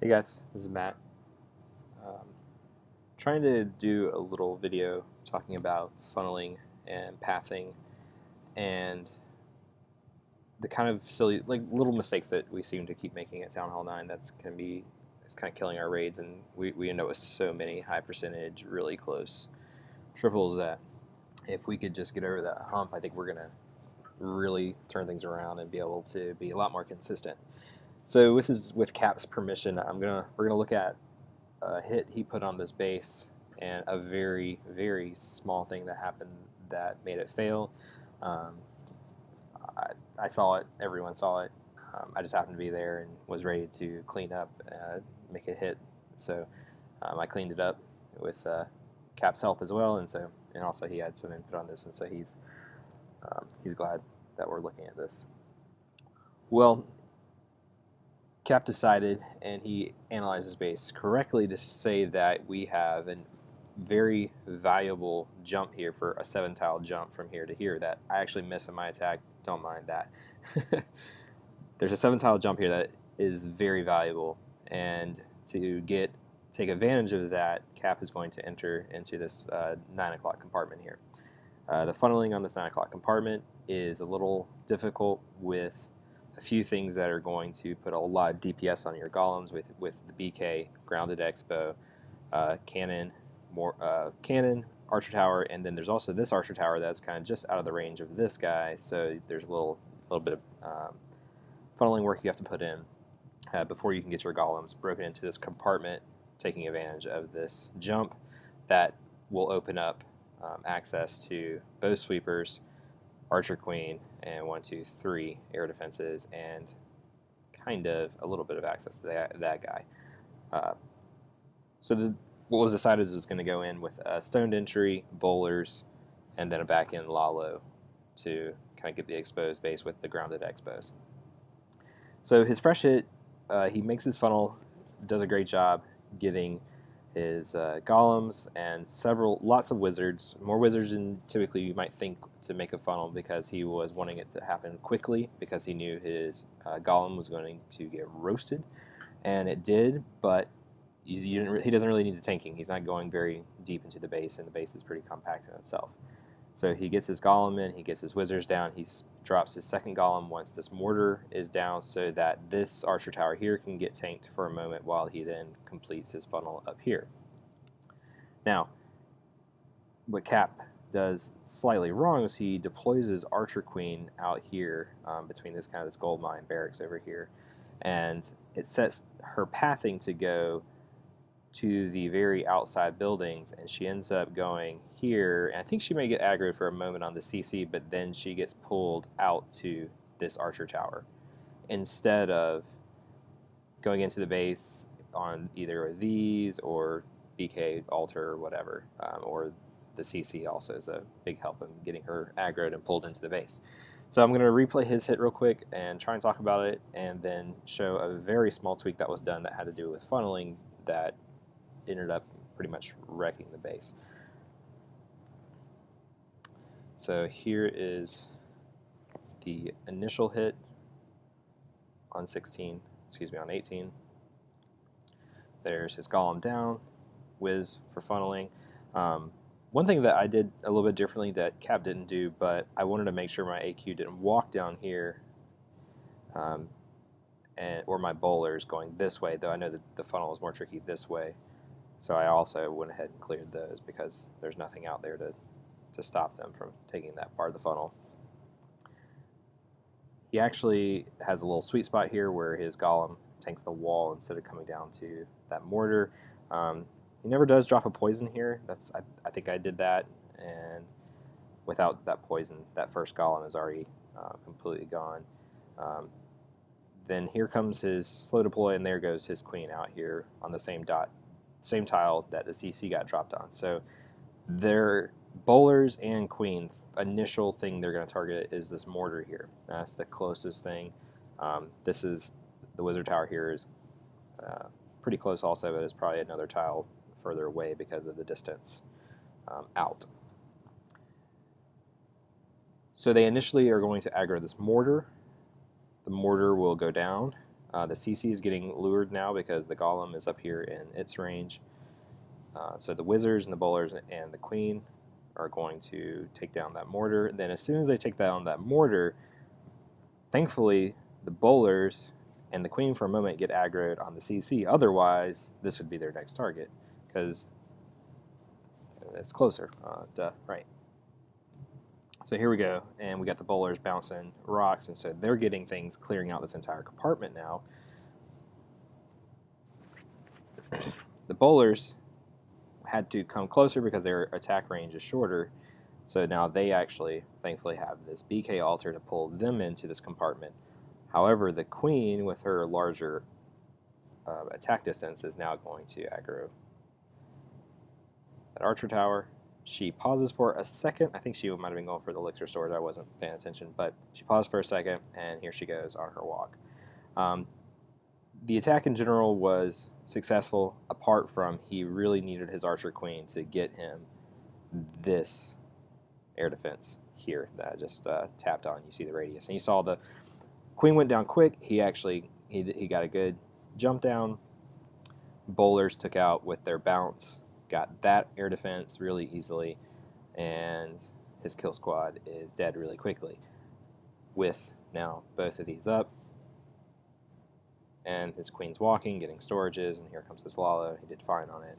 Hey guys, this is Matt. Um, Trying to do a little video talking about funneling and pathing and the kind of silly, like little mistakes that we seem to keep making at Town Hall 9 it's kind of killing our raids, and we end up with so many high percentage, really close triples that if we could just get over that hump, I think we're going to really turn things around and be able to be a lot more consistent. So with Cap's permission, we're gonna look at a hit he put on this base and a very, very small thing that happened that made it fail. Um, I saw it. Everyone saw it. I just happened to be there and was ready to clean up, make a hit. So I cleaned it up with Cap's help as well, and also he had some input on this, and so he's glad that we're looking at this. Well, Cap decided, and he analyzed his base correctly, to say that we have a very valuable jump here for a 7-tile jump from here to here that I actually miss in my attack. Don't mind that. There's a 7-tile jump here that is very valuable, and to take advantage of that, Cap is going to enter into this 9 o'clock compartment here. The funneling on this 9 o'clock compartment is a little difficult with a few things that are going to put a lot of DPS on your golems with the BK, grounded expo, cannon, archer tower, and then there's also this archer tower that's kind of just out of the range of this guy. So there's a little bit of funneling work you have to put in before you can get your golems broken into this compartment, taking advantage of this jump that will open up access to bow sweepers, archer queen, and 1, 2, 3 air defenses, and kind of a little bit of access to that guy. What was decided is it was going to go in with a stoned entry, bowlers, and then a back end Lalo to kind of get the exposed base with the grounded expos. So his fresh hit, he makes his funnel, does a great job getting his golems and lots of wizards, more wizards than typically you might think to make a funnel, because he was wanting it to happen quickly because he knew his golem was going to get roasted, and it did, but he doesn't really need the tanking. He's not going very deep into the base, and the base is pretty compact in itself. So he gets his golem in, he gets his wizards down, he drops his second golem once this mortar is down so that this archer tower here can get tanked for a moment while he then completes his funnel up here. Now, what Cap does slightly wrong is he deploys his archer queen out here between this gold mine barracks over here, and it sets her pathing to go to the very outside buildings, and she ends up going here, and I think she may get aggroed for a moment on the CC, but then she gets pulled out to this archer tower instead of going into the base on either of these or BK altar or whatever, or the CC also is a big help in getting her aggroed and pulled into the base. So I'm going to replay his hit real quick and try and talk about it, and then show a very small tweak that was done that had to do with funneling that ended up pretty much wrecking the base. So here is the initial hit on 18. There's his golem down, whiz for funneling. One thing that I did a little bit differently that Cap didn't do, but I wanted to make sure my AQ didn't walk down here, or my bowlers going this way, though I know that the funnel is more tricky this way. So I also went ahead and cleared those because there's nothing out there to stop them from taking that part of the funnel. He actually has a little sweet spot here where his golem tanks the wall instead of coming down to that mortar. He never does drop a poison here. I think I did that, and without that poison, that first golem is already completely gone. Then here comes his slow deploy, and there goes his queen out here on the same tile that the CC got dropped on. So their bowlers and queen, initial thing they're going to target is this mortar here. That's the closest thing. This is the wizard tower here is pretty close also, but it's probably another tile further away because of the distance out. So they initially are going to aggro this mortar. The mortar will go down. The CC is getting lured now because the golem is up here in its range. So the wizards and the bowlers and the queen are going to take down that mortar. Then as soon as they take down that mortar, thankfully the bowlers and the queen for a moment get aggroed on the CC. Otherwise, this would be their next target because it's closer. Right. So here we go, and we got the bowlers bouncing rocks, and so they're getting things, clearing out this entire compartment now. The bowlers had to come closer because their attack range is shorter, so now they actually, thankfully, have this BK altar to pull them into this compartment. However, the queen, with her larger attack distance, is now going to aggro that archer tower. She pauses for a second. I think she might have been going for the elixir sword. I wasn't paying attention, but she paused for a second, and here she goes on her walk. The attack in general was successful, apart from he really needed his archer queen to get him this air defense here that I just tapped on. You see the radius, and you saw the queen went down quick. He actually he got a good jump down. Bowlers took out with their bounce, got that air defense really easily, and his kill squad is dead really quickly. With now both of these up, and his queen's walking, getting storages, and here comes this Lalo. He did fine on it.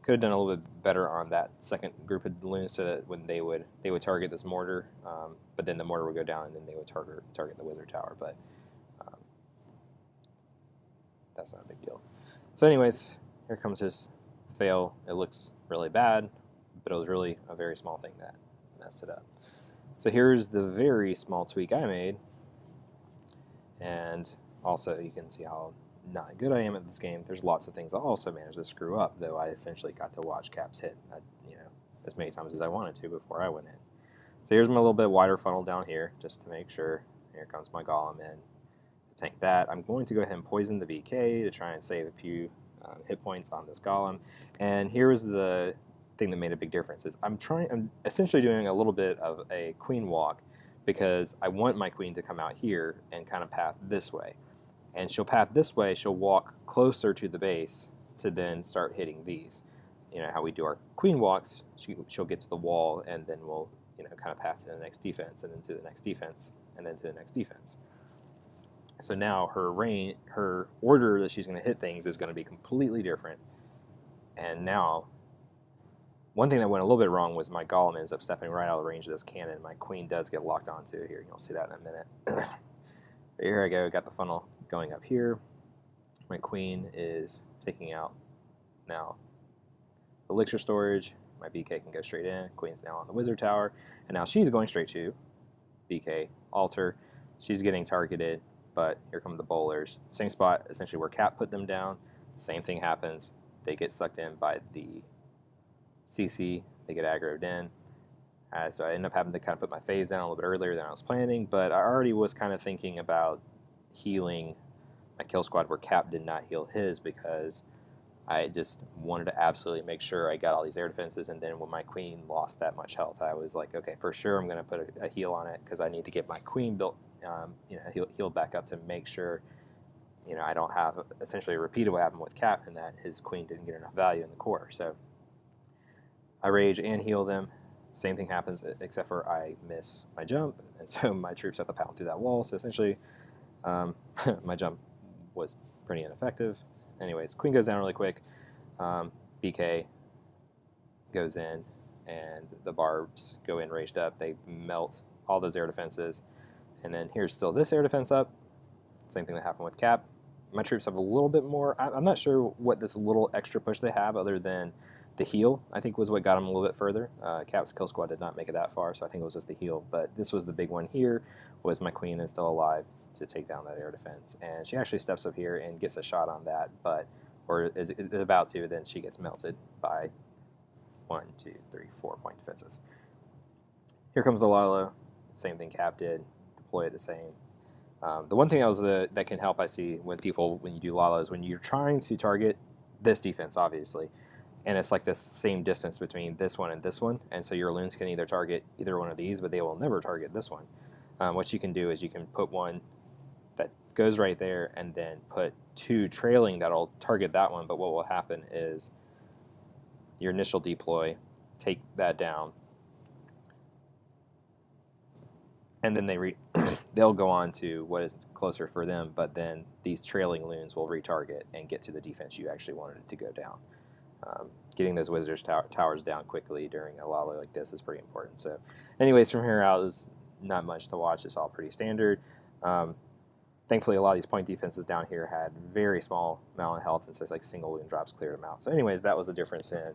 Could have done a little bit better on that second group of balloons so that when they would target this mortar, but then the mortar would go down and then they would target the wizard tower. But that's not a big deal. So anyways, here comes his fail. It looks really bad, but it was really a very small thing that messed it up. So here's the very small tweak I made, and also you can see how not good I am at this game. There's lots of things I also managed to screw up, though I essentially got to watch Caps hit as many times as I wanted to before I went in. So here's my little bit wider funnel down here, just to make sure. Here comes my golem in to tank that. I'm going to go ahead and poison the BK to try and save a few hit points on this golem. And here's the thing that made a big difference is I'm essentially doing a little bit of a queen walk because I want my queen to come out here and kind of path this way. And she'll path this way, she'll walk closer to the base to then start hitting these. You know how we do our queen walks, she'll get to the wall and then we'll kind of path to the next defense and then to the next defense and then to the next defense. So now her order that she's going to hit things is going to be completely different. And now, one thing that went a little bit wrong was my golem ends up stepping right out of the range of this cannon. My queen does get locked onto here. You'll see that in a minute. But here I go, got the funnel going up here. My queen is taking out now elixir storage. My BK can go straight in. Queen's now on the wizard tower. And now she's going straight to BK altar. She's getting targeted, but here come the bowlers. Same spot, essentially where Cap put them down. Same thing happens. They get sucked in by the CC. They get aggroed in. So I end up having to kind of put my phase down a little bit earlier than I was planning, but I already was kind of thinking about healing my kill squad where Cap did not heal his because I just wanted to absolutely make sure I got all these air defenses, and then when my queen lost that much health, I was like, okay, for sure I'm going to put a heal on it because I need to get my queen built, healed back up to make sure, I don't have essentially a repeat of what happened with Cap and that his queen didn't get enough value in the core. So I rage and heal them. Same thing happens except for I miss my jump, and so my troops have to pound through that wall. So essentially, my jump was pretty ineffective. Anyways, queen goes down really quick. BK goes in, and the barbs go in raged up. They melt all those air defenses, and then here's still this air defense up. Same thing that happened with Cap. My troops have a little bit more. I'm not sure what this little extra push they have other than the heal, I think, was what got them a little bit further. Cap's kill squad did not make it that far, so I think it was just the heal. But this was the big one here, was my queen is still alive to take down that air defense. And she actually steps up here and gets a shot on that, or is about to, then she gets melted by 1, 2, 3, 4 point defenses. Here comes the Lalo. Same thing Cap did. Deploy it the same. The one thing that can help, I see, when you do Lalos, when you're trying to target this defense, obviously, and it's like this same distance between this one and this one, and so your loons can either target either one of these, but they will never target this one. What you can do is you can put one that goes right there, and then put 2 trailing that'll target that one. But what will happen is your initial deploy, take that down, and then they'll go on to what is closer for them, but then these trailing loons will retarget and get to the defense you actually wanted it to go down. Getting those wizards towers down quickly during a lolly like this is pretty important. So anyways, from here out, there's not much to watch. It's all pretty standard. Thankfully, a lot of these point defenses down here had very small amount of health, and so it's like single loon drops cleared them out. So anyways, that was the difference in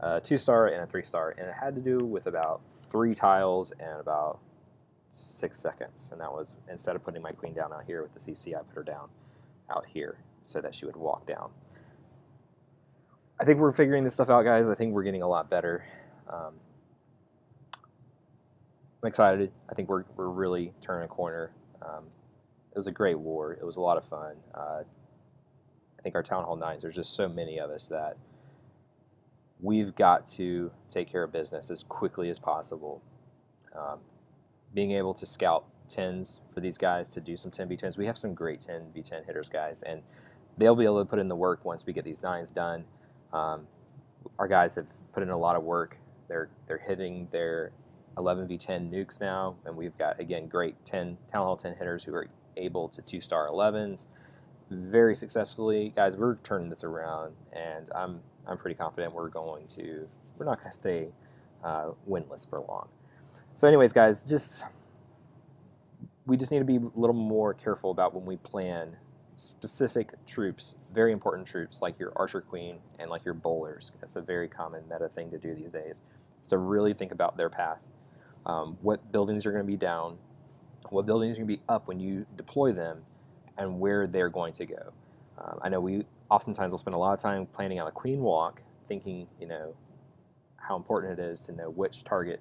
a 2-star and a 3-star, and it had to do with about 3 tiles and about 6 seconds. And that was, instead of putting my queen down out here with the CC, I put her down out here so that she would walk down. I think we're figuring this stuff out, guys. I think we're getting a lot better. I'm excited. I think we're really turning a corner. It was a great war. It was a lot of fun. I think our Town Hall 9s, there's just so many of us that we've got to take care of business as quickly as possible. Being able to scout 10s for these guys to do some 10v10s. We have some great 10v10 hitters, guys, and they'll be able to put in the work once we get these 9s done. Our guys have put in a lot of work. They're hitting their 11v10 nukes now, and we've got, again, great Town Hall 10 hitters who are able to 2-star 11s very successfully. Guys, we're turning this around, and I'm pretty confident we're not going to stay winless for long. So anyways, guys, we just need to be a little more careful about when we plan specific troops, very important troops like your Archer Queen and like your Bowlers. That's a very common meta thing to do these days. So really think about their path. What buildings are going to be down, what buildings are going to be up when you deploy them, and where they're going to go. I know we oftentimes will spend a lot of time planning out a queen walk, thinking, how important it is to know which target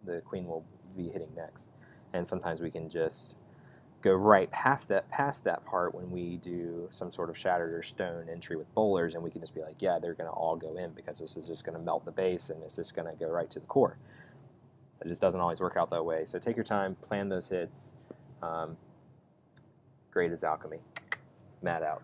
the queen will be hitting next. And sometimes we can just go right past that part when we do some sort of shattered or stone entry with Bowlers, and we can just be like, yeah, they're going to all go in because this is just going to melt the base and it's just going to go right to the core. It just doesn't always work out that way. So take your time, plan those hits. Great as Alchemy. Matt out.